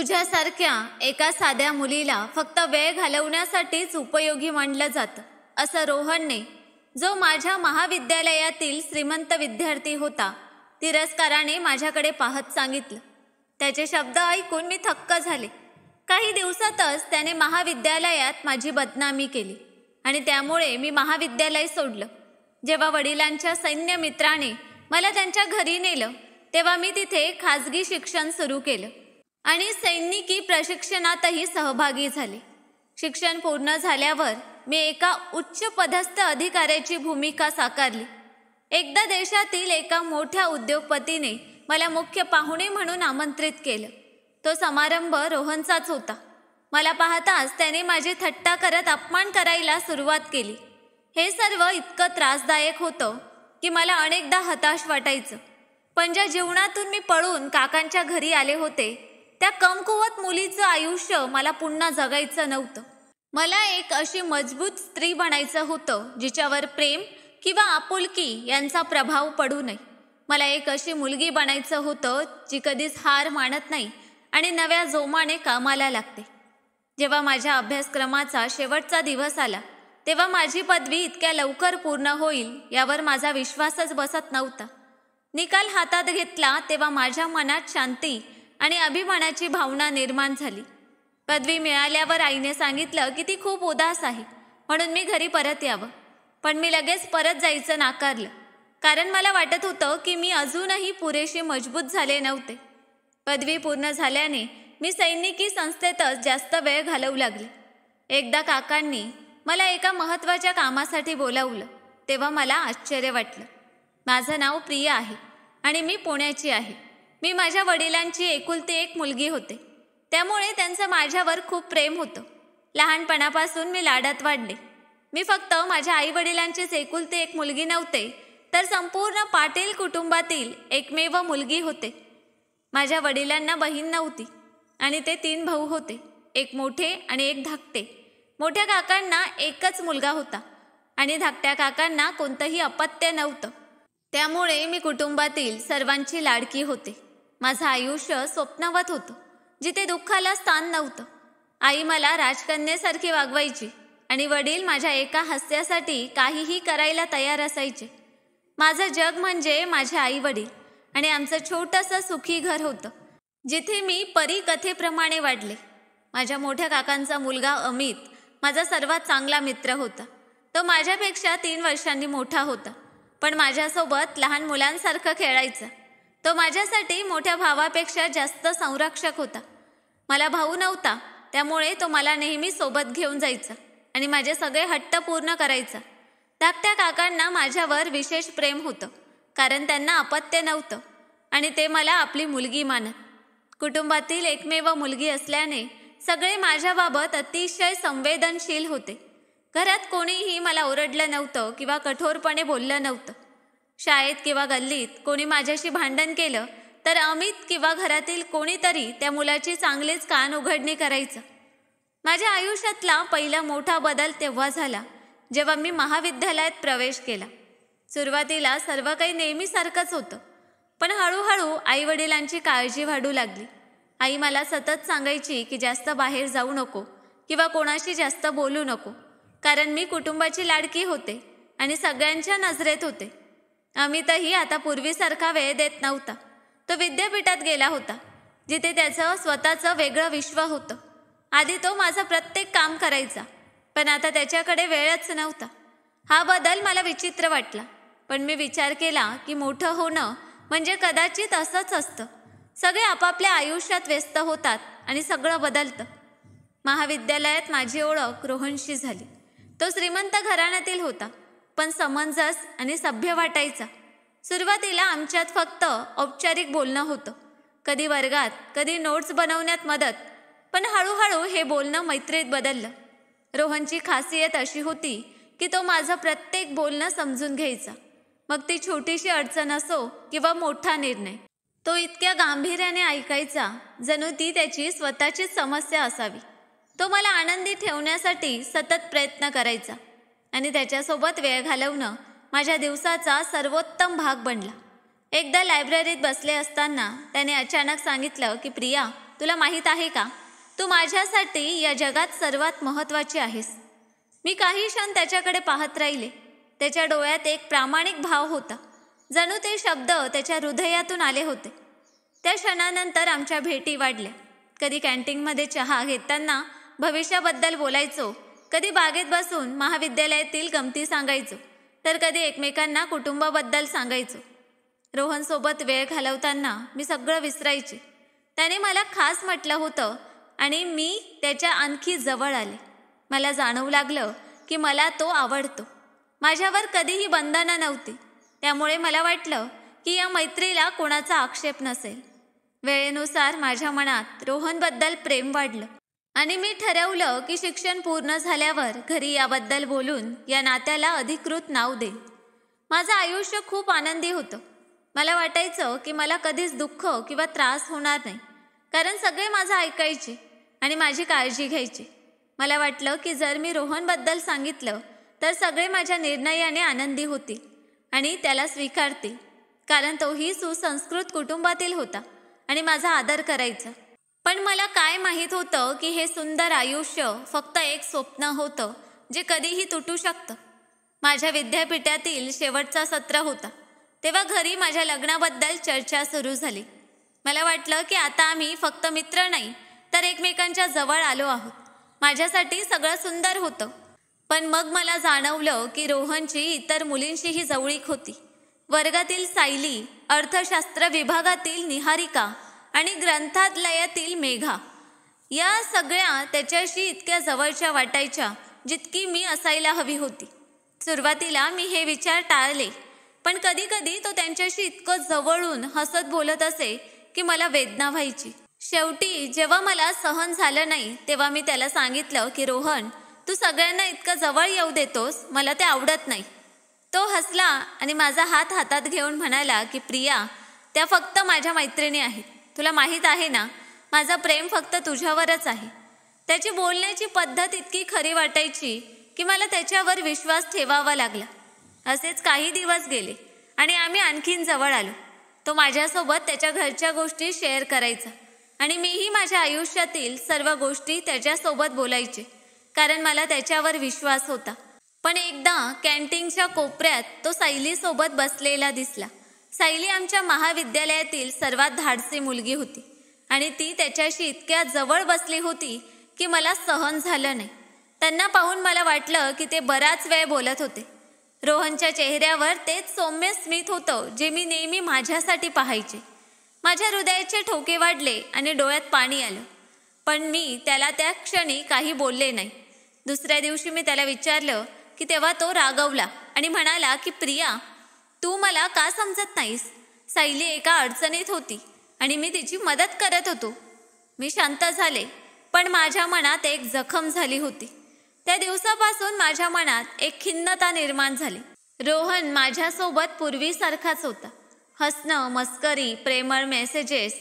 तुझ्यासारख्या एका साध्या मुलीला फक्त वेळ घालवण्यासाठीच उपयोगी मानलं जातं, असं रोहनने, जो माझ्या महाविद्यालयातील श्रीमंत विद्यार्थी होता, तिरस्काराने माझ्याकडे पाहत सांगितलं. त्याचे शब्द ऐकून मी थक्क झाले. काही दिवसातच त्याने महाविद्यालयात माझी बदनामी केली आणि त्यामुळे मी महाविद्यालय सोडलं. जेव्हा वडिलांच्या सैन्य मित्राने मला त्यांच्या घरी नेलं, तेव्हा मी तिथे खाजगी शिक्षण सुरू केलं आणि सैनिकी प्रशिक्षणातही सहभागी झाले. शिक्षण पूर्ण झाल्यावर मी एका उच्च पदस्थ अधिकाऱ्याची भूमिका साकारली. एकदा देशातील एका मोठ्या उद्योगपतीने मला मुख्य पाहुणे म्हणून आमंत्रित केलं. तो समारंभ रोहनचाच होता. मला पाहताच त्याने माझी थट्टा करत अपमान करायला सुरुवात केली. हे सर्व इतकं त्रासदायक होतं की मला अनेकदा हताश वाटायचं. पण ज्या जीवनातून मी पळून काकांच्या घरी आले होते, त्या कमकुवत मुलीचं आयुष्य मला पुन्हा जगायचं नव्हतं. मला एक अशी मजबूत स्त्री बनायचं होतं जिच्यावर प्रेम किंवा आपुलकी यांचा प्रभाव पडू नये. मला एक अशी मुलगी बनायचं होतं जी कधीच हार मानत नाही आणि नव्या जोमाने कामाला लागते. जेव्हा माझ्या अभ्यासक्रमाचा शेवटचा दिवस आला, तेव्हा माझी पदवी इतक्या लवकर पूर्ण होईल यावर माझा विश्वासच बसत नव्हता. निकाल हातात घेतला तेव्हा माझ्या मनात शांती आणि अभिमानाची भावना निर्माण झाली. पदवी मिळाल्यावर आईने सांगितलं की ती खूप उदास आहे, म्हणून मी घरी परत यावं. पण मी लगेच परत जायचं नाकारलं, कारण मला वाटत होतं की मी अजूनही पुरेशी मजबूत झाले नव्हते. पदवी पूर्ण झाल्याने मी सैनिकी संस्थेतच जास्त वेळ घालवू लागले. एकदा काकांनी मला एका महत्त्वाच्या कामासाठी बोलावलं, तेव्हा मला आश्चर्य वाटलं. माझं नाव प्रिया आहे आणि मी पुण्याची आहे. मी माझ्या वडिलांची एकुलती एक मुलगी होते, त्यामुळे त्यांचं माझ्यावर खूप प्रेम होतं. लहानपणापासून मी लाडात वाढले. मी फक्त माझ्या आईवडिलांचीच एकुलती एक मुलगी नव्हते, तर संपूर्ण पाटील कुटुंबातील एकमेव मुलगी होते. माझ्या वडिलांना बहीण नव्हती आणि ते 3 भाऊ होते, एक मोठे आणि एक धाकटे. मोठ्या काकांना एकच मुलगा होता आणि धाकट्या काकांना कोणतंही अपत्य नव्हतं. त्यामुळे मी कुटुंबातील सर्वांची लाडकी होते. माझं आयुष्य स्वप्नवत होतं, जिथे दुःखाला स्थान नव्हतं. आई मला राजकन्येसारखी वागवायची आणि वडील माझ्या एका हास्यासाठी काहीही करायला तयार असायचे. माझं जग म्हणजे माझे आई वडील आणि आमचं छोटंसं सुखी घर होतं, जिथे मी परीकथेप्रमाणे वाढले. माझ्या मोठ्या काकांचा मुलगा अमित माझा सर्वात चांगला मित्र होता. तो माझ्यापेक्षा 3 वर्षांनी मोठा होता, पण माझ्यासोबत लहान मुलांसारखं खेळायचा. तो माझ्यासाठी मोठ्या भावापेक्षा जास्त संरक्षक होता. मला भाऊ नव्हता, त्यामुळे तो मला नेहमी सोबत घेऊन जायचा आणि माझे सगळे हट्ट पूर्ण करायचा. धाकट्या काकांना माझ्यावर विशेष प्रेम होतं, कारण त्यांना अपत्य नव्हतं आणि ते मला आपली मुलगी मानत. कुटुंबातील एकमेव मुलगी असल्याने सगळे माझ्याबाबत अतिशय संवेदनशील होते. घरात कोणीही मला ओरडलं नव्हतं किंवा कठोरपणे बोललं नव्हतं. शाळेत किंवा गल्लीत कोणी माझ्याशी भांडण केलं तर अमित किंवा घरातील कोणीतरी त्या मुलाची चांगलीच कान उघडणी करायचं. माझ्या आयुष्यातला पहिला मोठा बदल तेव्हा झाला जेव्हा मी महाविद्यालयात प्रवेश केला. सुरुवातीला सर्व काही नेहमीसारखंच होतं, पण हळूहळू आईवडिलांची काळजी वाढू लागली. आई मला सतत सांगायची की जास्त बाहेर जाऊ नको किंवा कोणाशी जास्त बोलू नको, कारण मी कुटुंबाची लाडकी होते आणि सगळ्यांच्या नजरेत होते. अमितही आता पूर्वीसारखा वेळ देत नव्हता. तो विद्यापीठात गेला होता, जिथे त्याचं स्वतःचं वेगळं विश्व होतं. आधी तो माझं प्रत्येक काम करायचा, पण आता त्याच्याकडे वेळच नव्हता. हा बदल मला विचित्र वाटला, पण मी विचार केला की मोठं होणं म्हणजे कदाचित असंच असतं. सगळे आपापल्या आयुष्यात व्यस्त होतात आणि सगळं बदलतं. महाविद्यालयात माझी ओळख रोहनशी झाली. तो श्रीमंत घराण्यातील होता, पण समंजस आणि सभ्य वाटायचा. सुरुवातीला आमच्यात फक्त औपचारिक बोलणं होतं, कधी वर्गात, कधी नोट्स बनवण्यात मदत, पण हळूहळू हे बोलणं मैत्रीत बदललं. रोहनची खासियत अशी होती की तो माझं प्रत्येक बोलणं समजून घ्यायचा, मग ती छोटीशी अडचण असो किंवा मोठा निर्णय. तो इतक्या गांभीर्याने ऐकायचा जणू ती त्याची स्वतःचीच समस्या असावी. तो मला आनंदी ठेवण्यासाठी सतत प्रयत्न करायचा आणि त्याच्यासोबत वेळ घालवणं माझ्या दिवसाचा सर्वोत्तम भाग बनला. एकदा लायब्ररीत बसले असताना त्याने अचानक सांगितलं की प्रिया, तुला माहीत आहे का, तू माझ्यासाठी या जगात सर्वात महत्त्वाची आहेस. मी काही क्षण त्याच्याकडे पाहत राहिले. त्याच्या डोळ्यात एक प्रामाणिक भाव होता. जणू ते शब्द त्याच्या हृदयातून आले होते. त्या क्षणानंतर आमच्या भेटी वाढल्या. कधी कॅन्टीनमध्ये चहा घेताना भविष्याबद्दल बोलायचो, कधी बागेत बसून महाविद्यालयातील गमती सांगायचो, तर कधी एकमेकांना कुटुंबाबद्दल सांगायचो. रोहनसोबत वेळ घालवताना मी सगळं विसरायचे. त्याने मला खास म्हटलं होतं आणि मी त्याच्या आणखी जवळ आले. मला जाणवू लागलं की मला तो आवडतो. माझ्यावर कधीही बंधनं नव्हती. त्यामुळे मला वाटलं की या मैत्रीला कोणाचा आक्षेप नसेल. वेळेनुसार माझ्या मनात रोहनबद्दल प्रेम वाढलं आणि मी ठरवलं की शिक्षण पूर्ण झाल्यावर घरी याबद्दल बोलून या नात्याला अधिकृत नाव देईन. माझं आयुष्य खूप आनंदी होतं. मला वाटायचं की मला कधीच दुःख किंवा त्रास होणार नाही, कारण सगळे माझं ऐकायचे आणि माझी काळजी घ्यायचे. मला वाटलं की जर मी रोहनबद्दल सांगितलं तर सगळे माझ्या निर्णयाने आनंदी होतील आणि त्याला स्वीकारतील, कारण तोही सुसंस्कृत कुटुंबातील होता आणि माझा आदर करायचा. पण मला काय माहीत होतं की हे सुंदर आयुष्य फक्त एक स्वप्न होतं जे कधीही तुटू शकतं. माझ्या विद्यापीठातील शेवटचा सत्र होता. तेव्हा घरी माझ्या लग्नाबद्दल चर्चा सुरू झाली. मला वाटलं की आता आम्ही फक्त मित्र नाही तर एकमेकांच्या जवळ आलो आहोत. माझ्यासाठी सगळं सुंदर होतं. पण मग मला जाणवलं की रोहनची इतर मुलींशीही जवळीक होती. वर्गातील सायली, अर्थशास्त्र विभागातील निहारिका आणि ग्रंथालयातील मेघा, या सगळ्या त्याच्याशी इतक्या जवळच्या वाटायच्या जितकी मी असायला हवी होती. सुरुवातीला मी हे विचार टाळले, पण कधी कधी तो त्यांच्याशी इतकं जवळून हसत बोलत असे की मला वेदना व्हायची. शेवटी जेव्हा मला सहन झालं नाही तेव्हा मी त्याला सांगितलं की रोहन, तू सगळ्यांना इतकं जवळ येऊ देतोस, मला ते आवडत नाही. तो हसला आणि माझा हात हातात घेऊन म्हणाला की प्रिया, त्या फक्त माझ्या मैत्रिणी आहेत. तुला माहीत आहे ना, माझं प्रेम फक्त तुझ्यावरच आहे. त्याची बोलण्याची पद्धत इतकी खरी वाटायची की मला त्याच्यावर विश्वास ठेवावा लागला. असेच काही दिवस गेले आणि आम्ही आणखीन जवळ आलो. तो माझ्यासोबत त्याच्या घरच्या गोष्टी शेअर करायचा आणि मीही माझ्या आयुष्यातील सर्व गोष्टी त्याच्यासोबत बोलायचे, कारण मला त्याच्यावर विश्वास होता. पण एकदा कॅन्टीनच्या कोपऱ्यात तो सायलीसोबत बसलेला दिसला. सायली आमच्या महाविद्यालयातील सर्वात धाडसी मुलगी होती आणि ती त्याच्याशी इतक्या जवळ बसली होती की मला सहन झालं नाही. त्यांना पाहून मला वाटलं की ते बराच वेळ बोलत होते. रोहनच्या चेहऱ्यावर तेच सौम्य स्मित होतं जे मी नेहमी माझ्यासाठी पाहायचे. माझ्या हृदयाचे ठोके वाढले आणि डोळ्यात पाणी आलं. पण मी त्याला त्या क्षणी काही बोलले नाही. दुसऱ्या दिवशी मी त्याला विचारलं की तेव्हा तो रागवला आणि म्हणाला की प्रिया, तू मला का समजत नाहीस? सायली एका अडचणीत होती आणि मी तिची मदत करत होतो. मी शांत झाले, पण माझ्या मनात एक जखम झाली होती. त्या दिवसापासून माझ्या मनात एक खिन्नता निर्माण झाली. रोहन माझ्यासोबत पूर्वीसारखाच होता. हसणं, मस्करी, प्रेमळ मेसेजेस.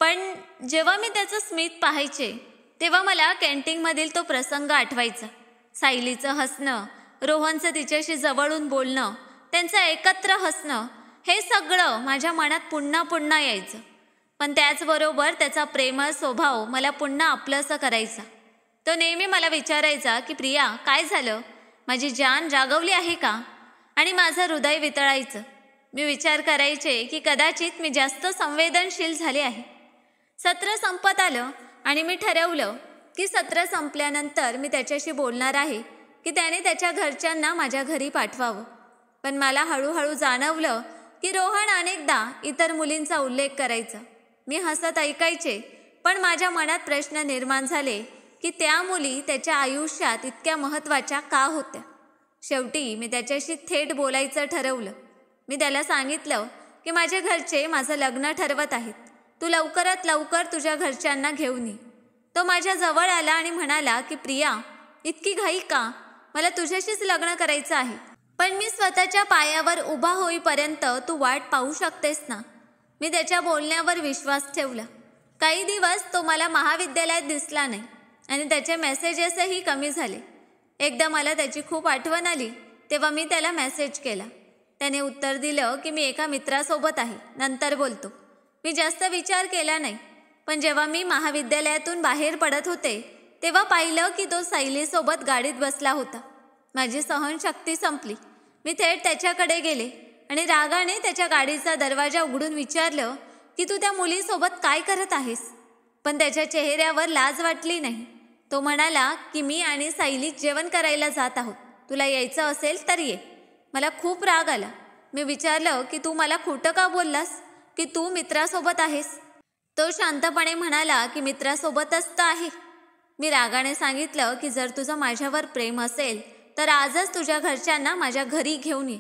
पण जेव्हा मी त्याचं स्मित पाहायचे तेव्हा मला कॅन्टीनमधील तो प्रसंग आठवायचा. सायलीचं हसणं, रोहनचं तिच्याशी जवळून बोलणं, त्यांचं एकत्र हसणं, हे सगळं माझ्या मनात पुन्हा पुन्हा यायचं. पण त्याचबरोबर त्याचा प्रेमळ स्वभाव मला पुन्हा आपलंसं करायचा. तो नेहमी मला विचारायचा की प्रिया, काय झालं? माझी जान रागवली आहे का? आणि माझं हृदय वितळायचं. मी विचार करायचे की कदाचित मी जास्त संवेदनशील झाले आहे. सत्र संपत आलं आणि मी ठरवलं की सत्र संपल्यानंतर मी त्याच्याशी बोलणार आहे की त्याने त्याच्या घरच्यांना माझ्या घरी पाठवावं. पण मला हळूहळू जाणवलं की रोहन अनेकदा इतर मुलींचा उल्लेख करायचा. मी हसत ऐकायचे, पण माझ्या मनात प्रश्न निर्माण झाले की त्या मुली त्याच्या आयुष्यात इतक्या महत्त्वाच्या का होत्या. शेवटी मी त्याच्याशी थेट बोलायचं ठरवलं. मी त्याला सांगितलं की माझे घरचे माझं लग्न ठरवत आहेत. तू लवकरात लवकर तुझ्या घरच्यांना घेऊन ये. तो माझ्या जवळ आला आणि म्हणाला की प्रिया, इतकी घाई का? मला तुझ्याशीच लग्न करायचं आहे. पण मी स्वतःच्या पायावर उभा होईपर्यंत तू वाट पाहू शकतेस ना? मी त्याच्या बोलण्यावर विश्वास ठेवला. काही दिवस तो मला महाविद्यालयात दिसला नाही आणि त्याचे मेसेजेसही कमी झाले. एकदा मला त्याची खूप आठवण आली तेव्हा मी त्याला मेसेज केला. त्याने उत्तर दिलं की मी एका मित्रासोबत आहे, नंतर बोलतो. मी जास्त विचार केला नाही. पण जेव्हा मी महाविद्यालयातून बाहेर पडत होते तेव्हा पाहिलं की तो सायलीसोबत गाडीत बसला होता. माझी सहनशक्ती संपली. मी थेट त्याच्याकडे गेले आणि रागाने त्याच्या गाडीचा दरवाजा उघडून विचारलं की तू त्या मुलीसोबत काय करत आहेस. पण त्याच्या चेहऱ्यावर लाज वाटली नाही. तो म्हणाला की मी आणि सायली जेवण करायला जात आहोत, तुला यायचं असेल तर ये. मला खूप राग आला. मी विचारलं की तू मला खोटं का बोललास की तू मित्रासोबत आहेस. तो शांतपणे म्हणाला की मित्रासोबतच तर आहे. मी रागाने सांगितलं की जर तुझं माझ्यावर प्रेम असेल तर आजच तुझ्या घरच्यांना माझ्या घरी घेऊन ये.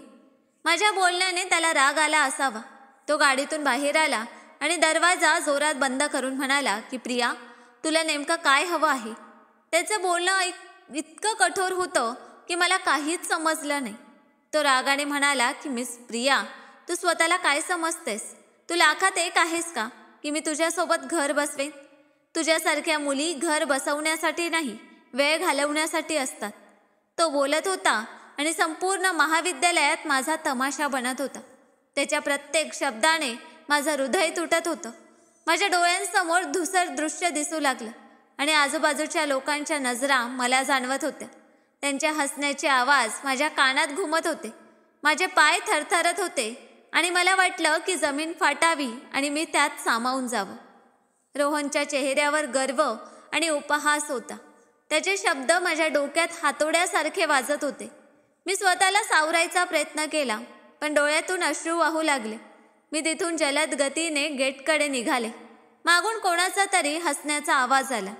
माझ्या बोलण्याने त्याला राग आला असावा. तो गाडीतून बाहेर आला आणि दरवाजा जोरात बंद करून म्हणाला की प्रिया, तुला नेमकं काय हवं आहे. त्याचं बोलणं इतकं कठोर होतं की मला काहीच समजलं नाही. तो रागाने म्हणाला की मिस प्रिया, तू स्वतःला काय समजतेस. तू लाखात एक आहेस का की मी तुझ्यासोबत घर बसवेन. तुझ्यासारख्या मुली घर बसवण्यासाठी नाही, वेळ घालवण्यासाठी असतात. तो बोलत होता आणि संपूर्ण महाविद्यालयात माझा तमाशा बनत होता. त्याच्या प्रत्येक शब्दाने माझं हृदय तुटत होतं. माझ्या डोळ्यांसमोर धूसर दृश्य दिसू लागलं आणि आजूबाजूच्या लोकांच्या नजरा मला जाणवत होत्या. त्यांच्या हसण्याचे आवाज माझ्या कानात घुमत होते. माझे पाय थरथरत होते आणि मला वाटलं की जमीन फाटावी आणि मी त्यात सामावून जावं. रोहनच्या चेहऱ्यावर गर्व आणि उपहास होता. त्याचे शब्द माझ्या डोक्यात हातोड्यासारखे वाजत होते. मी स्वतःला सावरायचा प्रयत्न केला, पण डोळ्यातून अश्रू वाहू लागले. मी तिथून जलद गतीने गेटकडे निघाले. मागून कोणाचा तरी हसण्याचा आवाज आला,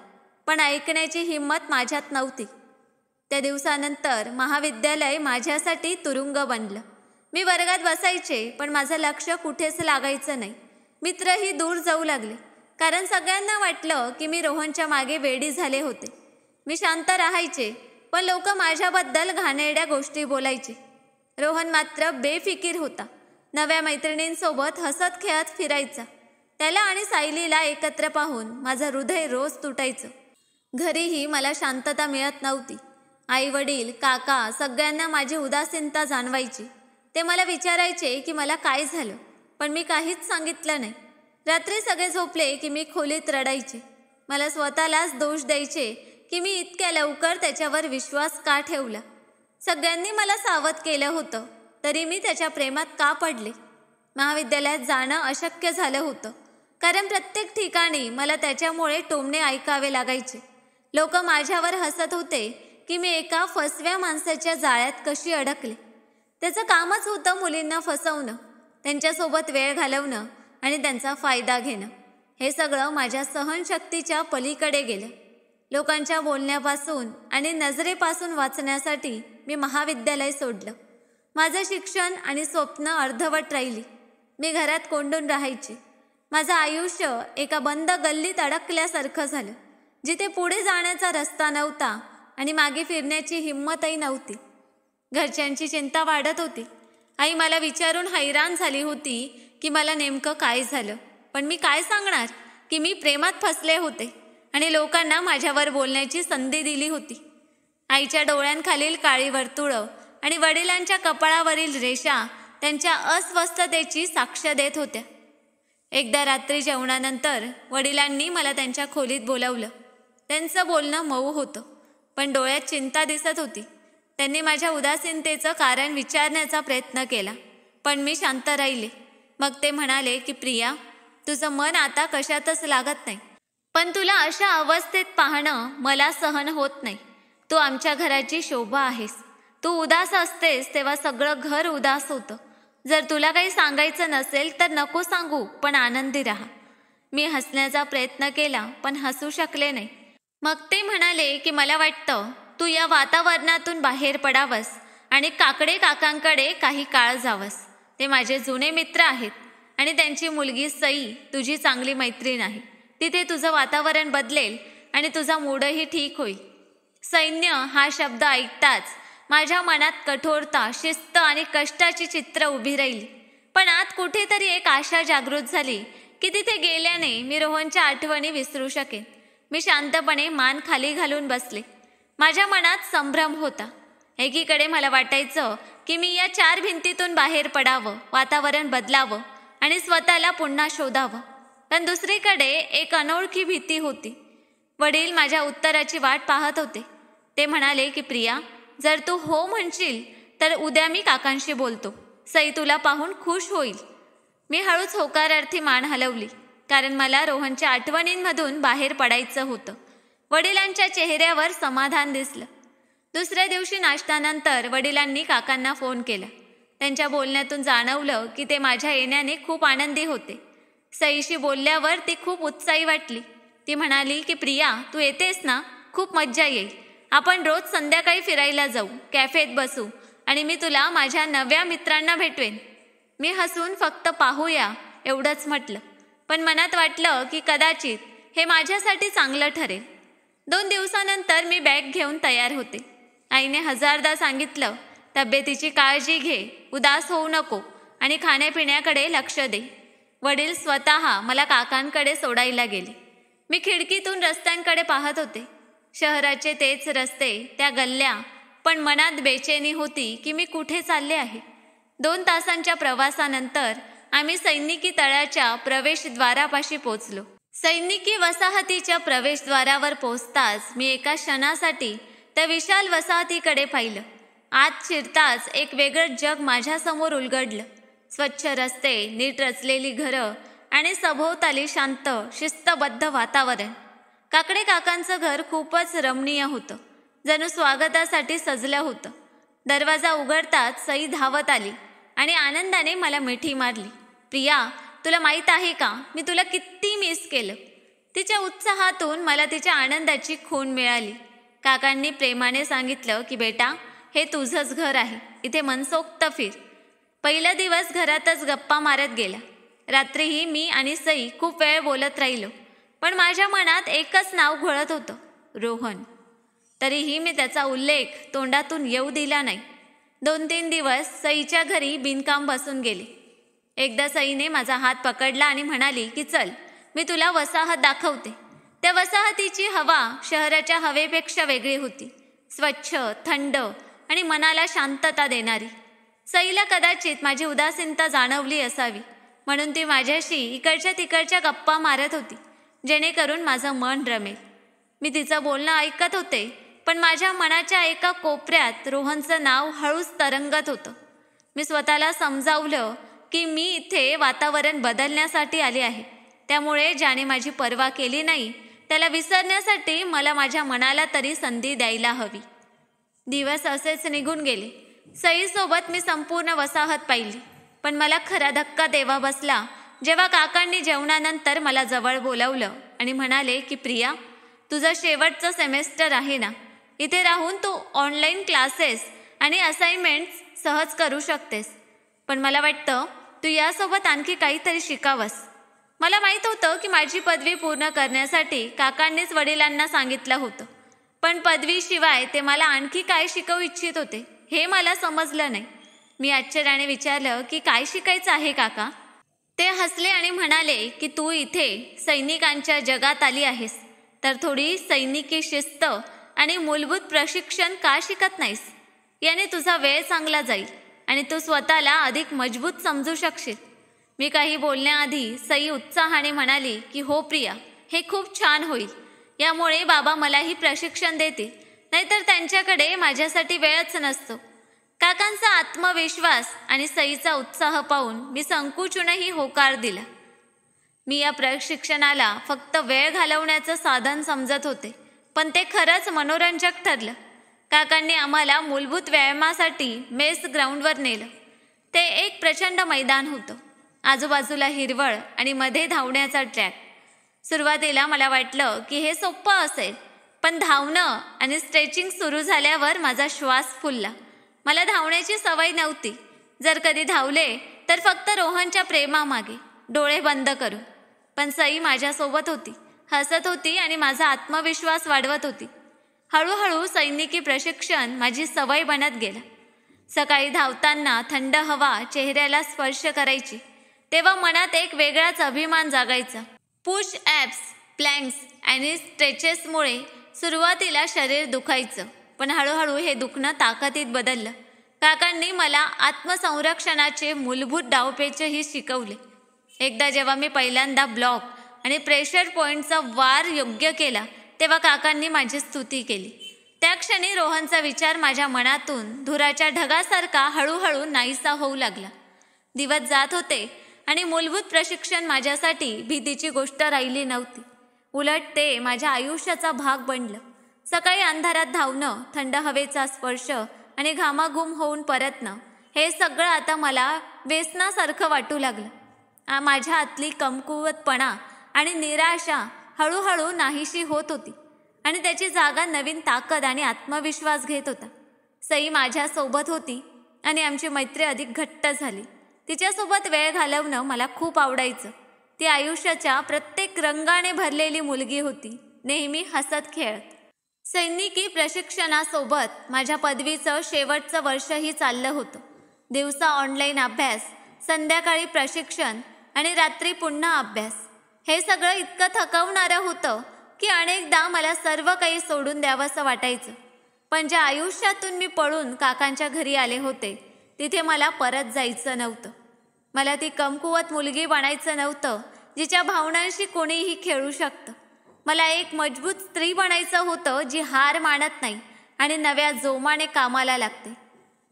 पण ऐकण्याची हिंमत माझ्यात नव्हती. त्या दिवसानंतर महाविद्यालय माझ्यासाठी तुरुंग बनलं. मी वर्गात बसायचे, पण माझं लक्ष कुठेच लागायचं नाही. मित्रही दूर जाऊ लागले, कारण सगळ्यांना वाटलं की मी रोहनच्या मागे वेडी झाले होते. मी शांत राहायचे, पण लोक माझ्याबद्दल घाणेरड्या गोष्टी बोलायचे. रोहन मात्र बेफिकीर होता. नव्या मैत्रिणींसोबत हसत खेळत फिरायचा. त्याला आणि सायलीला एकत्र पाहून माझं हृदय रोज तुटायचं. घरीही मला शांतता मिळत नव्हती. आई वडील, काका सगळ्यांना माझी उदासीनता जाणवायची. ते मला विचारायचे की मला काय झालं, पण मी काहीच सांगितलं नाही. रात्री सगळे झोपले की मी खोलीत रडायचे. मला स्वतःलाच दोष द्यायचे की मी इतक्या लवकर त्याच्यावर विश्वास का ठेवला. सगळ्यांनी मला सावध केलं होतं, तरी मी त्याच्या प्रेमात का पडले. महाविद्यालयात जाणं अशक्य झालं होतं, कारण प्रत्येक ठिकाणी मला त्याच्यामुळे टोमणे ऐकावे लागायचे. लोक माझ्यावर हसत होते की मी एका फसव्या माणसाच्या जाळ्यात कशी अडकले. त्याचं कामच होतं मुलींना फसवणं, त्यांच्यासोबत वेळ घालवणं आणि त्यांचा फायदा घेणं. हे सगळं माझ्या सहनशक्तीच्या पलीकडे गेलं. लोकांच्या बोलण्यापासून आणि नजरेपासून वाचण्यासाठी मी महाविद्यालय सोडलं. माझं शिक्षण आणि स्वप्न अर्धवट राहिली. मी घरात कोंडून राहायचे. माझं आयुष्य एका बंद गल्लीत अडकल्यासारखं झालं, जिथे पुढे जाण्याचा रस्ता नव्हता आणि मागे फिरण्याची हिंमतही नव्हती. घरच्यांची चिंता वाढत होती. आई मला विचारून हैराण झाली होती की मला नेमकं काय झालं. पण मी काय सांगणार की मी प्रेमात फसले होते आणि लोकांना माझ्यावर बोलण्याची संधी दिली होती. आईच्या डोळ्यांखालील काळी वर्तुळं आणि वडिलांच्या कपाळावरील रेषा त्यांच्या अस्वस्थतेची साक्ष देत होत्या. एकदा रात्री जेवणानंतर वडिलांनी मला त्यांच्या खोलीत बोलावलं. त्यांचं बोलणं मऊ होतं, पण डोळ्यात चिंता दिसत होती. त्यांनी माझ्या उदासीनतेचं कारण विचारण्याचा प्रयत्न केला, पण मी शांत राहिले. मग ते म्हणाले की प्रिया, तुझं मन आता कशातच लागत नाही, पण तुला अशा अवस्थेत पाहणं मला सहन होत नाही. तू आमच्या घराची शोभा आहेस. तू उदास असतेस तेव्हा सगळं घर उदास होतं. जर तुला काही सांगायचं नसेल तर नको सांगू, पण आनंदी राहा. मी हसण्याचा प्रयत्न केला, पण हसू शकले नाही. मग ते म्हणाले की मला वाटतं तू या वातावरणातून बाहेर पडावंस आणि काकडे काकांकडे काही काळ जावंस. ते माझे जुने मित्र आहेत आणि त्यांची मुलगी सई तुझी चांगली मैत्रीण आहे. तिथे तुझं वातावरण बदलेल आणि तुझा मूडही ठीक होईल. सैन्य हा शब्द ऐकताच माझ्या मनात कठोरता, शिस्त आणि कष्टाची चित्र उभी राहिली. पण आत कुठेतरी एक आशा जागृत झाली की तिथे गेल्याने मी रोहनच्या आठवणी विसरू शकेन. मी शांतपणे मान खाली घालून बसले. माझ्या मनात संभ्रम होता. एकीकडे मला वाटायचं की मी या 4 भिंतीतून बाहेर पडावं, वातावरण बदलावं आणि स्वतःला पुन्हा शोधावं. पण दुसरीकडे एक अनोळखी भीती होती. वडील माझ्या उत्तराची वाट पाहत होते. ते म्हणाले की प्रिया, जर तू हो म्हणशील तर उद्या मी काकांशी बोलतो. सई तुला पाहून खुश होईल. मी हळूच होकारार्थी मान हलवली, कारण मला रोहनच्या आठवणींमधून बाहेर पडायचं होतं. वडिलांच्या चेहऱ्यावर समाधान दिसलं. दुसऱ्या दिवशी नाश्त्यानंतर वडिलांनी काकांना फोन केला. त्यांच्या बोलण्यातून जाणवलं की ते माझ्या येण्याने खूप आनंदी होते. सईशी बोलल्यावर ती खूप उत्साही वाटली. ती म्हणाली की प्रिया, तू येतेस ना, खूप मज्जा येईल. आपण रोज संध्याकाळी फिरायला जाऊ, कॅफेत बसू आणि मी तुला माझ्या नव्या मित्रांना भेटवेन. मी हसून फक्त पाहूया एवढंच म्हटलं, पण मनात वाटलं की कदाचित हे माझ्यासाठी चांगलं ठरेल. 2 दिवसानंतर मी बॅग घेऊन तयार होते. आईने हजारदा सांगितलं, तब्येतीची काळजी घे, उदास होऊ नको आणि खाण्यापिण्याकडे लक्ष दे. वडील स्वतः मला काकांकडे सोडायला गेले. मी खिडकीतून रस्त्यांकडे पाहत होते. शहराचे तेच रस्ते, त्या गल्ल्या, पण मनात बेचैनी होती की मी कुठे चालले आहे. 2 तासांच्या प्रवासानंतर आम्ही सैनिकी तळाच्या प्रवेशद्वारापाशी पोचलो. सैनिकी वसाहतीच्या प्रवेशद्वारावर पोचताच मी एका क्षणासाठी त्या विशाल वसाहतीकडे पाहिलं. आत शिरताच एक वेगळं जग माझ्यासमोर उलगडलं. स्वच्छ रस्ते, नीट रचलेली घरं आणि सभोवताली शांत शिस्तबद्ध वातावरण. काकडे काकांचं घर खूपच रमणीय होतं, जणू स्वागतासाठी सजलं होतं. दरवाजा उघडताच सई धावत आली आणि आनंदाने मला मिठी मारली. प्रिया, तुला माहीत आहे का, मी तुला किती मिस केलं. तिच्या उत्साहातून मला तिच्या आनंदाची खूण मिळाली. काकांनी प्रेमाने सांगितलं की बेटा, हे तुझंच घर आहे, इथे मनसोक्त फिर. पहिला दिवस घरातच गप्पा मारत गेला. रात्रीही मी आणि सई खूप वेळ बोलत राहिलो, पण माझ्या मनात एकच नाव घोळत होतं, रोहन. तरीही मी त्याचा उल्लेख तोंडातून येऊ दिला नाही. 2-3 दिवस सईच्या घरी बिनकाम बसून गेले. एकदा सईने माझा हात पकडला आणि म्हणाली की चल, मी तुला वसाहत दाखवते. त्या वसाहतीची हवा शहराच्या हवेपेक्षा वेगळी होती. स्वच्छ, थंड आणि मनाला शांतता देणारी. सईला कदाचित माझी उदासीनता जाणवली असावी, म्हणून ती माझ्याशी इकडच्या तिकडच्या गप्पा मारत होती, जेणेकरून माझं मन रमेल. मी तिचं बोलणं ऐकत होते, पण माझ्या मनाच्या एका कोपऱ्यात रोहनचं नाव हळूच तरंगत होतं. मी स्वतःला समजावलं की मी इथे वातावरण बदलण्यासाठी आले आहे. त्यामुळे ज्याने माझी पर्वा केली नाही त्याला विसरण्यासाठी मला माझ्या मनाला तरी संधी द्यायला हवी. दिवस असेच निघून गेले. सईसोबत मी संपूर्ण वसाहत पाहिली, पण मला खरा धक्का तेव्हा बसला जेव्हा काकांनी जेवणानंतर मला जवळ बोलावलं आणि म्हणाले की प्रिया, तुझं शेवटचं सेमेस्टर आहे ना, इथे राहून तू ऑनलाईन क्लासेस आणि असाइनमेंट्स सहज करू शकतेस. पण मला वाटतं तू यासोबत आणखी काहीतरी शिकावंस. मला माहीत होतं की माझी पदवी पूर्ण करण्यासाठी काकांनीच वडिलांना सांगितलं होतं, पण पदवीशिवाय ते मला आणखी काय शिकवू इच्छित होते हे मला समजलं नाही. मी आश्चर्याने विचारलं की काय शिकायचं आहे काका. ते हसले आणि म्हणाले की तू इथे सैनिकांच्या जगात आली आहेस, तर थोडी सैनिकी शिस्त आणि मूलभूत प्रशिक्षण का शिकत नाहीस. याने तुझा वेळ चांगला जाईल आणि तू स्वतःला अधिक मजबूत समजू शकशील. मी काही बोलण्याआधी सई उत्साहाने म्हणाली की हो प्रिया, हे खूप छान होईल. यामुळे बाबा मलाही प्रशिक्षण देतील, नाहीतर त्यांच्याकडे माझ्यासाठी वेळच नसतो. काकांचा आत्मविश्वास आणि सईचा उत्साह पाहून मी संकोचूनही होकार दिला. मी या प्रशिक्षणाला फक्त वेळ घालवण्याचं साधन समजत होते, पण ते खरंच मनोरंजक ठरलं. काकांनी आम्हाला मूलभूत व्यायामासाठी मेस ग्राउंडवर नेलं. ते एक प्रचंड मैदान होतं. आजूबाजूला हिरवळ आणि मध्ये धावण्याचा ट्रॅक. सुरुवातीला मला वाटलं की हे सोपं असेल, पण धावणं आणि स्ट्रेचिंग सुरू झाल्यावर माझा श्वास फुलला. मला धावण्याची सवय नव्हती. जर कधी धावले तर फक्त रोहनच्या प्रेमामागे, डोळे बंद करून. पण सई माझ्यासोबत होती, हसत होती आणि माझा आत्मविश्वास वाढवत होती. हळूहळू सैनिकी प्रशिक्षण माझी सवय बनत गेलं. सकाळी धावताना थंड हवा चेहऱ्याला स्पर्श करायची, तेव्हा मनात एक वेगळाच अभिमान जागायचा. पुश ॲप्स, प्लँक्स आणि स्ट्रेचेसमुळे सुरुवातीला शरीर दुखायचं, पण हळूहळू हे दुखणं ताकदीत बदललं. काकांनी मला आत्मसंरक्षणाचे मूलभूत डावपेचही शिकवले. एकदा जेव्हा मी पहिल्यांदा ब्लॉक आणि प्रेशर पॉईंटचा वार योग्य केला तेव्हा काकांनी माझी स्तुती केली. त्या क्षणी रोहनचा विचार माझ्या मनातून धुराच्या ढगासारखा हळूहळू नाहीसा होऊ लागला. दिवस जात होते आणि मूलभूत प्रशिक्षण माझ्यासाठी भीतीची गोष्ट राहिली नव्हती. उलट ते माझ्या आयुष्याचा भाग बनलं. सकाळी अंधारात धावणं, थंड हवेचा स्पर्श आणि घामाघूम होऊन परतणं, हे सगळं आता मला व्यसनासारखं वाटू लागलं. माझ्या आतली कमकुवतपणा आणि निराशा हळूहळू नाहीशी होत होती आणि त्याची जागा नवीन ताकद आणि आत्मविश्वास घेत होता. सई माझ्यासोबत होती आणि आमची मैत्री अधिक घट्ट झाली. तिच्यासोबत वेळ घालवणं मला खूप आवडायचं. ती आयुष्याच्या प्रत्येक रंगाने भरलेली मुलगी होती, नेहमी हसत खेळत. सैनिकी प्रशिक्षणासोबत माझ्या पदवीचं शेवटचं वर्षही चाललं होतं. दिवसा ऑनलाईन अभ्यास, संध्याकाळी प्रशिक्षण आणि रात्री पुन्हा अभ्यास. हे सगळं इतकं थकवणारं होतं की अनेकदा मला सर्व काही सोडून द्यावंसं वाटायचं. पण ज्या आयुष्यातून मी पळून काकांच्या घरी आले होते तिथे मला परत जायचं नव्हतं. मला ती कमकुवत मुलगी बनायचं नव्हतं जिच्या भावनांशी कोणीही खेळू शकतं. मला एक मजबूत स्त्री बनायचं होतं जी हार मानत नाही आणि नव्या जोमाने कामाला लागते.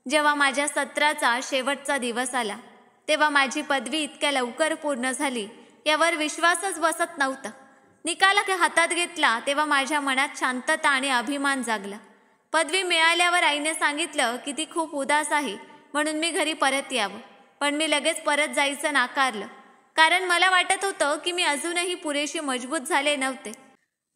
जेव्हा माझ्या सत्राचा शेवटचा दिवस आला तेव्हा माझी पदवी इतक्या लवकर पूर्ण झाली यावर विश्वासच बसत नव्हता. निकाल हातात घेतला तेव्हा माझ्या मनात शांतता आणि अभिमान जागला. पदवी मिळाल्यावर आईने सांगितलं की ती खूप उदास आहे म्हणून मी घरी परत यावं. पण मी लगेच परत जायचं नाकारलं, कारण मला वाटत होतं की मी अजूनही पुरेशी मजबूत झाले नव्हते.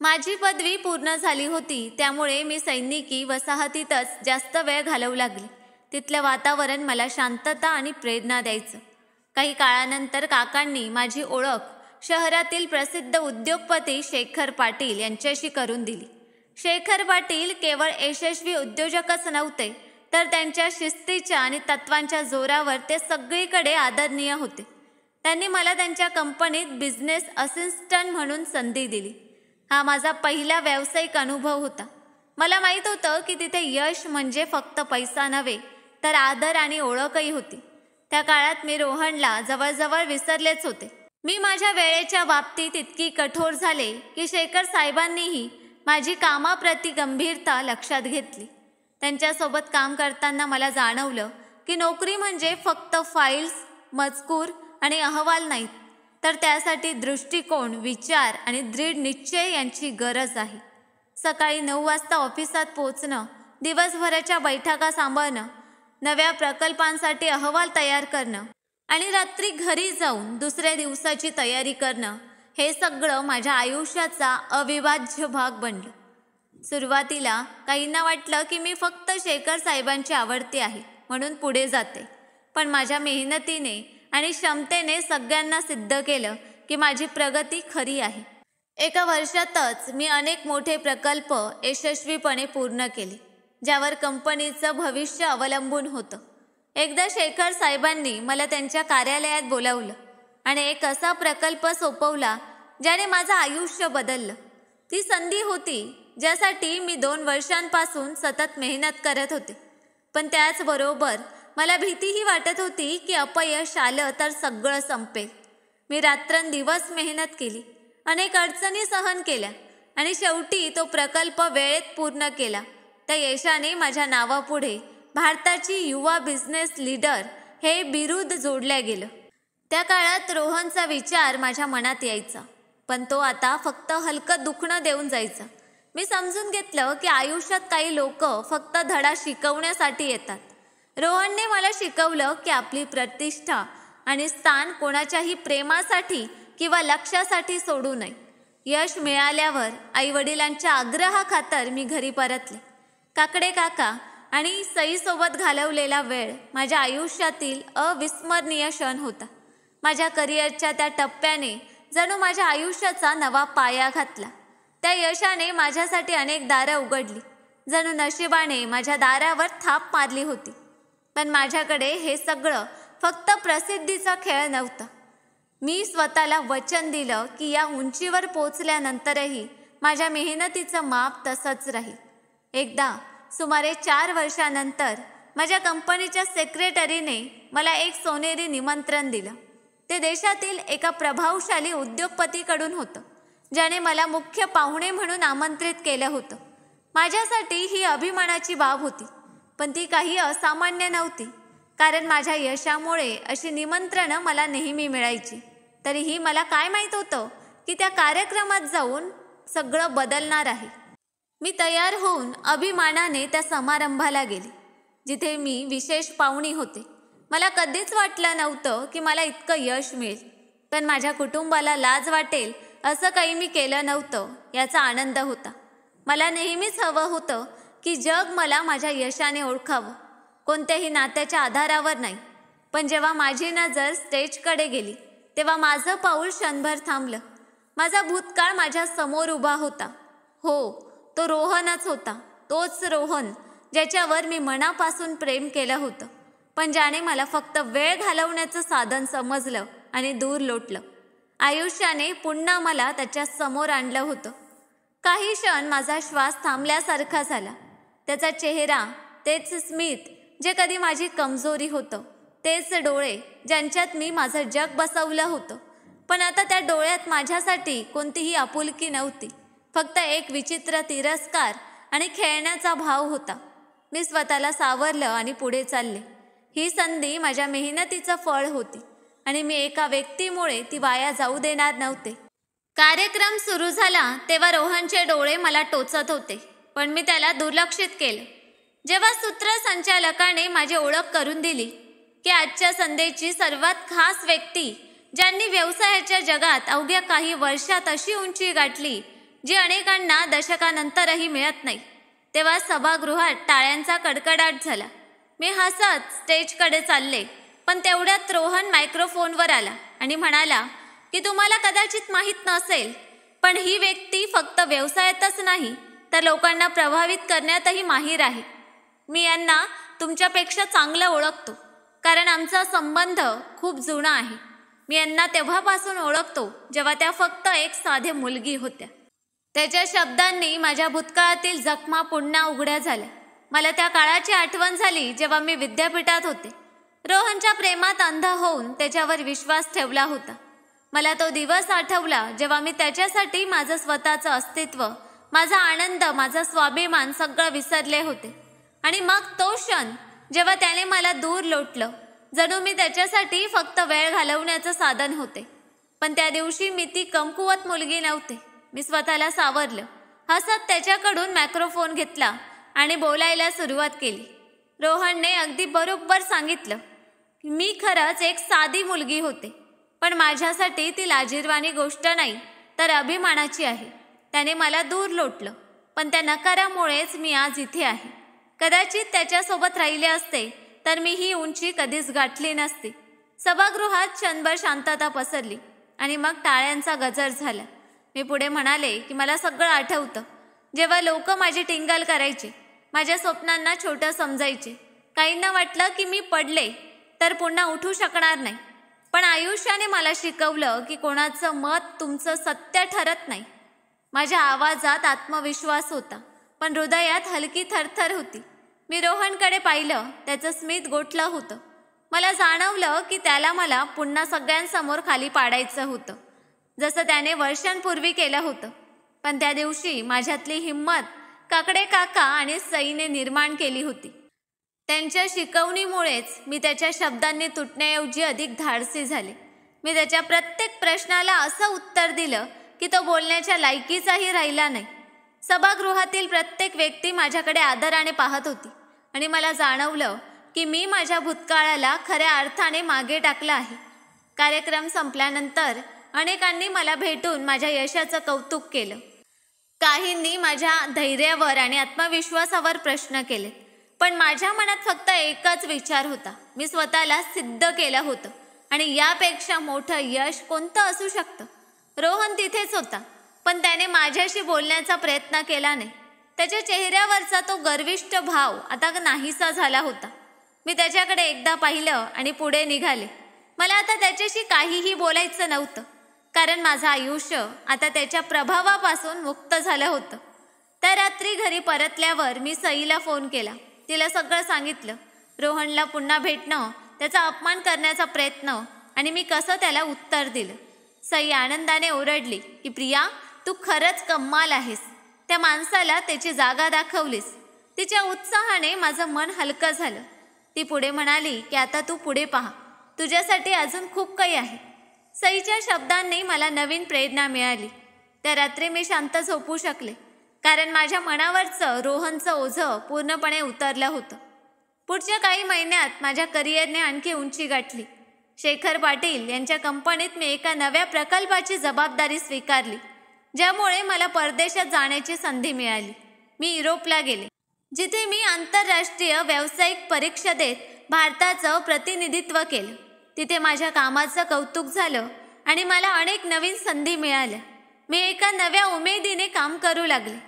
माझी पदवी पूर्ण झाली होती त्यामुळे मी सैनिकी वसाहतीतच जास्त वेळ घालवू लागले. तिथलं वातावरण मला शांतता आणि प्रेरणा द्यायचं. काही काळानंतर काकांनी माझी ओळख शहरातील प्रसिद्ध उद्योगपती शेखर पाटील यांच्याशी करून दिली. शेखर पाटील केवळ यशस्वी उद्योजकच नव्हते, तर त्यांच्या शिस्तीच्या आणि तत्वांच्या जोरावर ते सगळीकडे आदरणीय होते. त्यांनी मला त्यांच्या कंपनीत बिझनेस असिस्टंट म्हणून संधी दिली. हा माझा पहिला व्यावसायिक अनुभव होता. मला माहीत होतं की तिथे यश म्हणजे फक्त पैसा नव्हे, तर आदर आणि ओळखही होती. त्या काळात मी रोहनला जवळजवळ विसरलेच होते. मी माझ्या वेळेच्या बाबतीत इतकी कठोर झाले की शेखर साहेबांनीही माझी कामाप्रती गंभीरता लक्षात घेतली. त्यांच्यासोबत काम करताना मला जाणवलं की नोकरी म्हणजे फक्त फाईल्स, मजकूर आणि अहवाल नाहीत, तर त्यासाठी दृष्टिकोन, विचार आणि दृढ निश्चय यांची गरज आहे. सकाळी 9 वाजता ऑफिसात पोहोचणं, दिवसभराच्या बैठका सांभाळणं, नव्या प्रकल्पांसाठी अहवाल तयार करणं आणि रात्री घरी जाऊन दुसऱ्या दिवसाची तयारी करणं, हे सगळं माझ्या आयुष्याचा अविभाज्य भाग बनलं. सुरुवातीला काहींना वाटलं की मी फक्त शेखर साहेबांची आवडती आहे म्हणून पुढे जाते, पण माझ्या मेहनतीने आणि क्षमतेने सगळ्यांना सिद्ध केलं की माझी प्रगती खरी आहे. एका वर्षातच मी अनेक मोठे प्रकल्प यशस्वीपणे पूर्ण केले, ज्यावर कंपनीचं भविष्य अवलंबून होतं. एकदा शेखर साहेबांनी मला त्यांच्या कार्यालयात बोलावलं आणि एक असा प्रकल्प सोपवला ज्याने माझं आयुष्य बदललं. ती संधी होती ज्यासाठी मी 2 वर्षांपासून सतत मेहनत करत होते, पण त्याचबरोबर मला भीतीही वाटत होती की अपयश आलं तर सगळं संपेल. मी रात्रंदिवस मेहनत केली, अनेक अडचणी सहन केल्या आणि शेवटी तो प्रकल्प वेळेत पूर्ण केला. त्या यशाने माझ्या नावापुढे भारताची युवा बिझनेस लीडर हे बिरुद जोडलं गेलं. त्या काळात रोहनचा विचार माझ्या मनात यायचा, पण तो आता फक्त हलकं दुखणं देऊन जायचा. मी समजून घेतलं की आयुष्यात काही लोक फक्त धडा शिकवण्यासाठी येतात. रोहनने मला शिकवलं की आपली प्रतिष्ठा आणि स्थान कोणाच्याही प्रेमासाठी किंवा लक्ष्यासाठी सोडू नये. यश मिळाल्यावर आईवडिलांच्या आग्रहाखातर मी घरी परतले. काकडे काका आणि सईसोबत घालवलेला वेळ माझ्या आयुष्यातील अविस्मरणीय क्षण होता. माझ्या करिअरच्या त्या टप्प्याने जणू माझ्या आयुष्याचा नवा पाया घातला. त्या यशाने माझ्यासाठी अनेक दारं उघडली, जणू नशिबाने माझ्या दारावर थाप मारली होती. पण माझ्याकडे हे सगळं फक्त प्रसिद्धीचा खेळ नव्हता. मी स्वतःला वचन दिलं की या उंचीवर पोचल्यानंतरही माझ्या मेहनतीचं माप तसंच राहील. एकदा सुमारे 4 वर्षानंतर माझ्या कंपनीच्या सेक्रेटरीने मला एक सोनेरी निमंत्रण दिलं. ते देशातील एका प्रभावशाली उद्योगपतीकडून होतं, ज्याने मला मुख्य पाहुणे म्हणून आमंत्रित केलं होतं. माझ्यासाठी ही अभिमानाची बाब होती, पण ती काही असामान्य नव्हती, कारण माझ्या यशामुळे अशी निमंत्रणं मला नेहमी मिळायची. तरीही मला काय माहीत होतं की त्या कार्यक्रमात जाऊन सगळं बदलणार आहे. मी तयार होऊन अभिमानाने त्या समारंभाला गेले, जिथे मी विशेष पाहुणी होते. मला कधीच वाटलं नव्हतं की मला इतकं यश मिळेल, पण माझ्या कुटुंबाला लाज वाटेल असं काही मी केलं नव्हतं याचा आनंद होता. मला नेहमीच हवं होतं की जग मला माझ्या यशाने ओळखावं, कोणत्याही नात्याच्या आधारावर नाही. पण जेव्हा माझी नजर स्टेजकडे गेली तेव्हा माझं पाऊल क्षणभर थांबलं. माझा भूतकाळ माझ्या समोर उभा होता. हो, तो रोहनच होता, तोच रोहन ज्याच्यावर मी मनापासून प्रेम केलं होतं, पण ज्याने मला फक्त वेळ घालवण्याचं साधन समजलं आणि दूर लोटलं. आयुष्याने पुन्हा मला त्याच्या समोर आणलं होतं. काही क्षण माझा श्वास थांबल्यासारखा झाला. त्याचा चेहरा, तेच स्मित जे कधी माझी कमजोरी होतं, तेच डोळे ज्यांच्यात मी माझं जग बसवलं होतं. पण आता त्या डोळ्यात माझ्यासाठी कोणतीही आपुलकी नव्हती, फक्त एक विचित्र तिरस्कार आणि खेळण्याचा भाव होता. मी स्वतःला सावरलं आणि पुढे चालले. ही संधी माझ्या मेहनतीचं फळ होती आणि मी एका व्यक्तीमुळे ती वाया जाऊ देणार नव्हते. कार्यक्रम सुरू झाला तेव्हा रोहनचे डोळे मला टोचत होते, पण मी त्याला दुर्लक्षित केलं. जेव्हा सूत्रसंचालकाने माझी ओळख करून दिली की आजच्या संध्येची सर्वात खास व्यक्ती, ज्यांनी व्यवसायाच्या जगात अवघ्या काही वर्षात अशी उंची गाठली जी अनेकांना दशकानंतरही मिळत नाही, तेव्हा सभागृहात टाळ्यांचा कडकडाट झाला. मी हसत स्टेजकडे चालले, पण तेवढ्यात रोहन मायक्रोफोनवर आला आणि म्हणाला की तुम्हाला कदाचित माहीत नसेल, पण ही व्यक्ती फक्त व्यवसायातच नाही तर लोकांना प्रभावित करण्यातही माहीर आहे. मी यांना तुमच्यापेक्षा चांगलं ओळखतो, कारण आमचा संबंध खूप जुना आहे. मी यांना तेव्हापासून ओळखतो जेव्हा त्या फक्त एक साधे मुलगी होत्या. त्याच्या शब्दांनी माझ्या भूतकाळातील जखमा पुन्हा उघड्या झाल्या. मला त्या काळाची आठवण झाली जेव्हा मी विद्यापीठात होते. रोहनच्या प्रेमात अंध होऊन त्याच्यावर विश्वास ठेवला होता. मला तो दिवस आठवला जेव्हा मी त्याच्यासाठी माझं स्वतःचं अस्तित्व, माझा आनंद, माझा स्वाभिमान सगळं विसरले होते. आणि मग तो क्षण जेव्हा त्याने मला दूर लोटलं, जणू मी त्याच्यासाठी फक्त वेळ घालवण्याचं साधन होते. पण त्या दिवशी मी ती कमकुवत मुलगी नव्हते. मी स्वतःला सावरलं, हसत त्याच्याकडून मायक्रोफोन घेतला आणि बोलायला सुरुवात केली. रोहनने अगदी बरोबर सांगितलं. मी खरंच एक साधी मुलगी होते, पण माझ्यासाठी ती लाजिरवाणी गोष्ट नाही तर अभिमानाची आहे. त्याने मला दूर लोटलं, पण त्या नकारामुळेच मी आज इथे आहे. कदाचित त्याच्यासोबत राहिले असते तर मी ही उंची कधीच गाठली नसती. सभागृहात क्षणभर शांतता पसरली आणि मग टाळ्यांचा गजर झाला. मी पुढे म्हणाले की मला सगळं आठवतं, जेव्हा लोक माझी टिंगल करायचे, माझ्या स्वप्नांना छोटं समजायचे. काहींना वाटलं की मी पडले तर पुन्हा उठू शकणार नाही, पण आयुष्याने मला शिकवलं की कोणाचं मत तुमचं सत्य ठरत नाही. माझ्या आवाजात आत्मविश्वास होता, पण हृदयात हलकी थरथर होती. मी रोहनकडे पाहिलं, त्याचं स्मित गोठलं होतं. मला जाणवलं की त्याला मला पुन्हा सगळ्यांसमोर खाली पाडायचं होतं, जसं त्याने वर्षांपूर्वी केलं होतं. पण त्या दिवशी माझ्यातली हिंमत काकडे काका आणि सईने निर्माण केली होती. त्यांच्या शिकवणीमुळेच मी त्याच्या शब्दांनी तुटण्याऐवजी अधिक धाडसी झाले. मी त्याच्या प्रत्येक प्रश्नाला असं उत्तर दिलं की तो बोलण्याच्या लायकीचाही राहिला नाही. सभागृहातील प्रत्येक व्यक्ती माझ्याकडे आदराने पाहत होती आणि मला जाणवलं की मी माझ्या भूतकाळाला खऱ्या अर्थाने मागे टाकलं आहे. कार्यक्रम संपल्यानंतर अनेकांनी मला भेटून माझ्या यशाचं कौतुक केलं. काहींनी माझ्या धैर्यावर आणि आत्मविश्वासावर प्रश्न केले, पण माझ्या मनात फक्त एकच विचार होता. मी स्वतःला सिद्ध केलं होतं आणि यापेक्षा मोठं यश कोणतं असू शकतं. रोहन तिथेच होता, पण त्याने माझ्याशी बोलण्याचा प्रयत्न केला नाही. त्याच्या चेहऱ्यावरचा तो गर्विष्ठ भाव आता नाहीसा झाला होता. मी त्याच्याकडे एकदा पाहिलं आणि पुढे निघाले. मला आता त्याच्याशी काहीही बोलायचं नव्हतं, कारण माझं आयुष्य आता त्याच्या प्रभावापासून मुक्त झालं होतं. त्या रात्री घरी परतल्यावर मी सईला फोन केला. तिला सगळं सांगितलं. रोहनला पुन्हा भेटणं, त्याचा अपमान करण्याचा प्रयत्न आणि मी कसं त्याला उत्तर दिलं. सई आनंदाने ओरडली की प्रिया, तू खरंच कमाल आहेस. त्या माणसाला त्याची जागा दाखवलीस. तिच्या उत्साहाने माझं मन हलकं झालं. ती पुढे म्हणाली की आता तू पुढे पहा, तुझ्यासाठी अजून खूप काही आहे. सईच्या शब्दांनी मला नवीन प्रेरणा मिळाली. त्या रात्री मी शांत झोपू शकले, कारण माझ्या मनावरचं रोहनचं ओझं पूर्णपणे उतरलं होतं. पुढच्या काही महिन्यात माझ्या करिअरने आणखी उंची गाठली. शेखर पाटील यांच्या कंपनीत मी एका नव्या प्रकल्पाची जबाबदारी स्वीकारली, ज्यामुळे मला परदेशात जाण्याची संधी मिळाली. मी युरोपला गेले, जिथे मी आंतरराष्ट्रीय व्यावसायिक परीक्षा देत भारताचं प्रतिनिधित्व केलं. तिथे माझ्या कामाचं कौतुक झालं आणि मला अनेक नवीन संधी मिळाल्या. मी एका नव्या उमेदीने काम करू लागले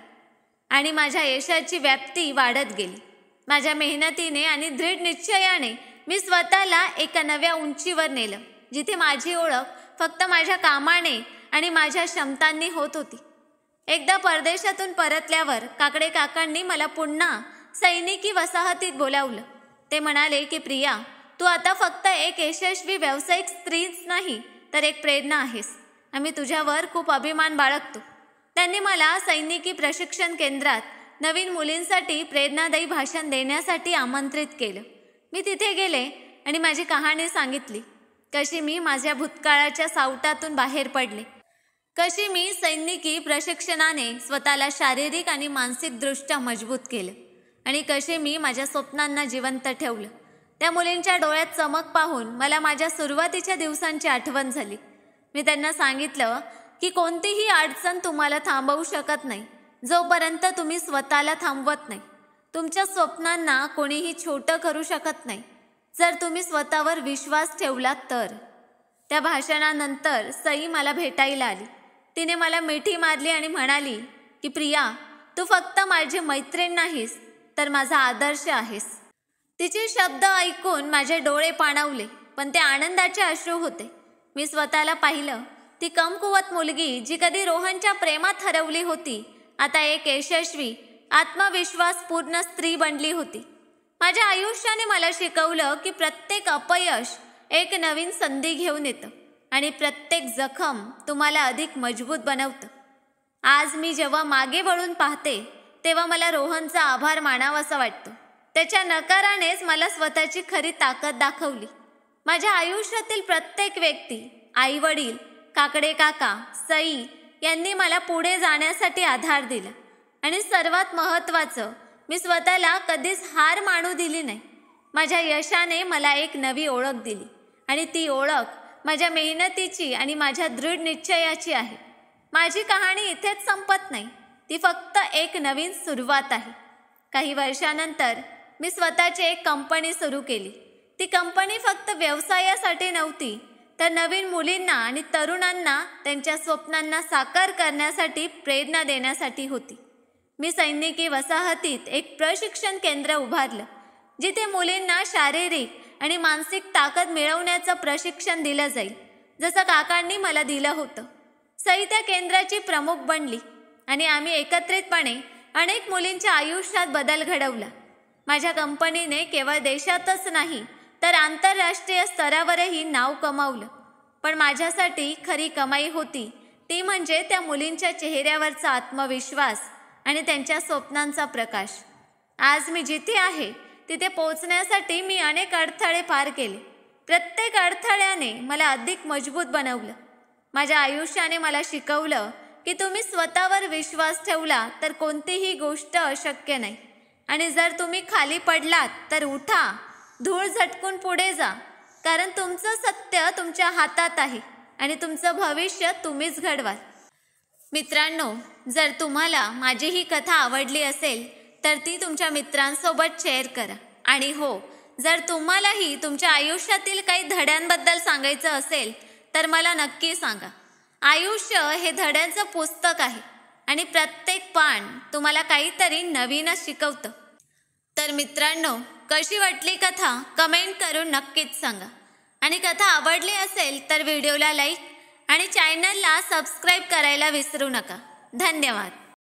आणि माझ्या यशाची व्याप्ती वाढत गेली. माझ्या मेहनतीने आणि दृढ निश्चयाने मी स्वतःला एका नव्या उंचीवर नेलं, जिथे माझी ओळख फक्त माझ्या कामाने आणि माझ्या क्षमतांनी होत होती. एकदा परदेशातून परतल्यावर काकडे काकांनी मला पुन्हा सैनिकी वसाहतीत बोलावलं. ते म्हणाले की प्रिया, तू आता फक्त एक यशस्वी व्यावसायिक स्त्रीच नाही, तर एक प्रेरणा आहेस. आम्ही तुझ्यावर खूप अभिमान बाळगतो. त्यांनी मला सैनिकी प्रशिक्षण केंद्रात नवीन मुलींसाठी प्रेरणादायी भाषण देण्यासाठी आमंत्रित केलं. मी तिथे गेले आणि माझी कहाणी सांगितली, कशी मी माझ्या भूतकाळाच्या सावटातून बाहेर पडले, कशी मी सैनिकी प्रशिक्षणाने स्वतःला शारीरिक आणि मानसिकदृष्ट्या मजबूत केलं आणि कसे मी माझ्या स्वप्नांना जिवंत ठेवलं. त्या मुलींच्या डोळ्यात चमक पाहून मला माझ्या सुरुवातीच्या दिवसांची आठवण झाली. मी त्यांना सांगितलं की कोणतीही अडचण तुम्हाला थांबवू शकत नाही, जोपर्यंत तुम्ही स्वतःला थांबवत नाही. तुमच्या स्वप्नांना कोणीही छोटं करू शकत नाही, जर तुम्ही स्वतःवर विश्वास ठेवला तर. त्या भाषणानंतर सई मला भेटायला आली. तिने मला मिठी मारली आणि म्हणाली की प्रिया, तू फक्त माझी मैत्रीण नाहीस, तर माझा आदर्श आहेस. तिचे शब्द ऐकून माझे डोळे पाणावले, पण ते आनंदाचे अश्रू होते. मी स्वतःला पाहिलं. ती कमकुवत मुलगी, जी कधी रोहनच्या प्रेमात हरवली होती, आता एक यशस्वी, आत्मविश्वासपूर्ण स्त्री बनली होती. माझ्या आयुष्याने मला शिकवलं की प्रत्येक अपयश एक नवीन संधी घेऊन येतं आणि प्रत्येक जखम तुम्हाला अधिक मजबूत बनवतं. आज मी जेव्हा मागे वळून पाहते, तेव्हा मला रोहनचा आभार मानावासा वाटतो. त्याच्या नकारानेच मला स्वतःची खरी ताकद दाखवली. माझ्या आयुष्यातील प्रत्येक व्यक्ती, आई वडील, काकडे काका, सई यांनी मला पुढे जाण्यासाठी आधार दिला. आणि सर्वात महत्त्वाचं, मी स्वतःला कधीच हार मानू दिली नाही. माझ्या यशाने मला एक नवी ओळख दिली आणि ती ओळख माझ्या मेहनतीची आणि माझ्या दृढ निश्चयाची आहे. माझी कहाणी इथेच संपत नाही, ती फक्त एक नवीन सुरुवात आहे. काही वर्षानंतर मी स्वतःची एक कंपनी सुरू केली. ती कंपनी फक्त व्यवसायासाठी नव्हती, तर नवीन मुलींना आणि तरुणांना त्यांच्या स्वप्नांना साकार करण्यासाठी प्रेरणा देण्यासाठी होती. मी सैनिकी वसाहतीत एक प्रशिक्षण केंद्र उभारलं, जिथे मुलींना शारीरिक आणि मानसिक ताकद मिळवण्याचं प्रशिक्षण दिलं जाईल, जसं काकांनी मला दिलं होतं. सई त्या केंद्राची प्रमुख बनली आणि आम्ही एकत्रितपणे अनेक मुलींच्या आयुष्यात बदल घडवला. माझ्या कंपनीने केवळ देशातच नाही, तर आंतरराष्ट्रीय स्तरावरही नाव कमावलं. पण माझ्यासाठी खरी कमाई होती ती म्हणजे त्या मुलींच्या चेहऱ्यावरचा आत्मविश्वास आणि त्यांच्या स्वप्नांचा प्रकाश. आज मी जिथे आहे तिथे पोहोचण्यासाठी मी अनेक अडथळे पार केले. प्रत्येक अडथळ्याने मला अधिक मजबूत बनवलं. माझ्या आयुष्याने मला शिकवलं की तुम्ही स्वतःवर विश्वास ठेवला तर कोणतीही गोष्ट अशक्य नाही. आणि जर तुम्ही खाली पडलात तर उठा, धूळ झटकून पुढे जा, कारण तुमचं सत्य तुमच्या हातात आहे आणि तुमचं भविष्य तुम्हीच घडवाल. मित्रांनो, जर तुम्हाला माझी ही कथा आवडली असेल तर ती तुमच्या मित्रांसोबत शेअर करा. आणि हो, जर तुम्हालाही तुमच्या आयुष्यातील काही धड्यांबद्दल सांगायचं असेल तर मला नक्की सांगा. आयुष्य हे धड्यांचं पुस्तक आहे आणि प्रत्येक पान तुम्हाला काहीतरी नवीनच शिकवतं. तर मित्रांनो, कशी वाटली कथा कमेंट करून नक्कीच सांगा. आणि कथा आवडली असेल तर व्हिडिओला लाईक आणि चॅनलला सबस्क्राईब करायला विसरू नका. धन्यवाद.